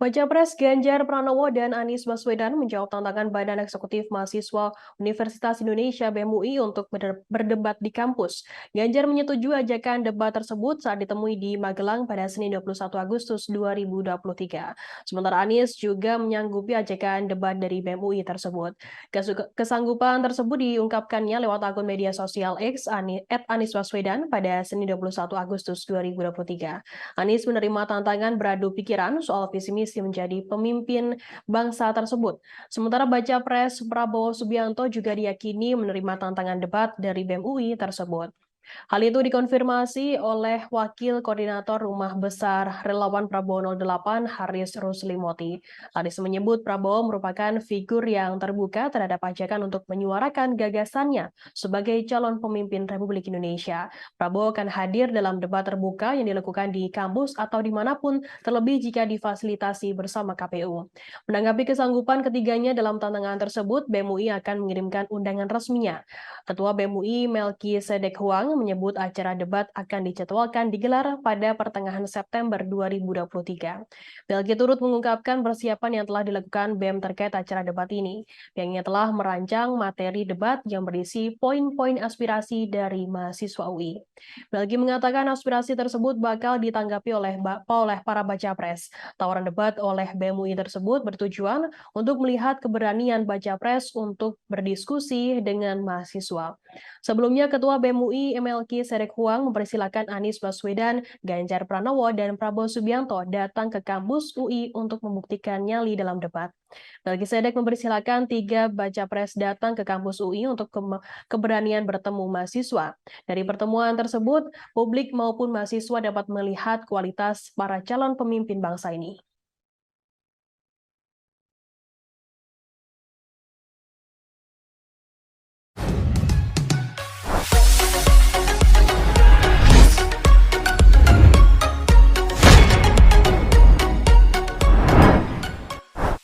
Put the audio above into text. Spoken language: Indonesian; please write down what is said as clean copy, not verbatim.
Baca Pres Ganjar Pranowo dan Anies Baswedan menjawab tantangan Badan Eksekutif Mahasiswa Universitas Indonesia (BEM UI) untuk berdebat di kampus. Ganjar menyetujui ajakan debat tersebut saat ditemui di Magelang pada Senin 21 Agustus 2023. Sementara Anies juga menyanggupi ajakan debat dari BEM UI tersebut. Kesanggupan tersebut diungkapkannya lewat akun media sosial X @AnisBaswedan pada Senin 21 Agustus 2023. Anies menerima tantangan beradu pikiran soal visi misi menjadi pemimpin bangsa tersebut. Sementara baca pres Prabowo Subianto juga diyakini menerima tantangan debat dari BEM UI tersebut. Hal itu dikonfirmasi oleh Wakil Koordinator Rumah Besar Relawan Prabowo 08, Haris Ruslimoti. Haris menyebut Prabowo merupakan figur yang terbuka terhadap ajakan untuk menyuarakan gagasannya sebagai calon pemimpin Republik Indonesia. Prabowo akan hadir dalam debat terbuka yang dilakukan di kampus atau dimanapun, terlebih jika difasilitasi bersama KPU. Menanggapi kesanggupan ketiganya dalam tantangan tersebut, BEM UI akan mengirimkan undangan resminya. Ketua BEM UI Melki Sedek Huang menyebut acara debat akan dijadwalkan digelar pada pertengahan September 2023. Melki turut mengungkapkan persiapan yang telah dilakukan BEM terkait acara debat ini. Pihaknya telah merancang materi debat yang berisi poin-poin aspirasi dari mahasiswa UI. Melki mengatakan aspirasi tersebut bakal ditanggapi oleh para baca pres. Tawaran debat oleh BEM UI tersebut bertujuan untuk melihat keberanian baca pres untuk berdiskusi dengan mahasiswa. Sebelumnya, Ketua BEM UI Melki Sedek Huang mempersilahkan Anies Baswedan, Ganjar Pranowo, dan Prabowo Subianto datang ke kampus UI untuk membuktikan nyali dalam debat. Melki Sedek mempersilahkan 3 baca pres datang ke kampus UI untuk keberanian bertemu mahasiswa. Dari pertemuan tersebut, publik maupun mahasiswa dapat melihat kualitas para calon pemimpin bangsa ini.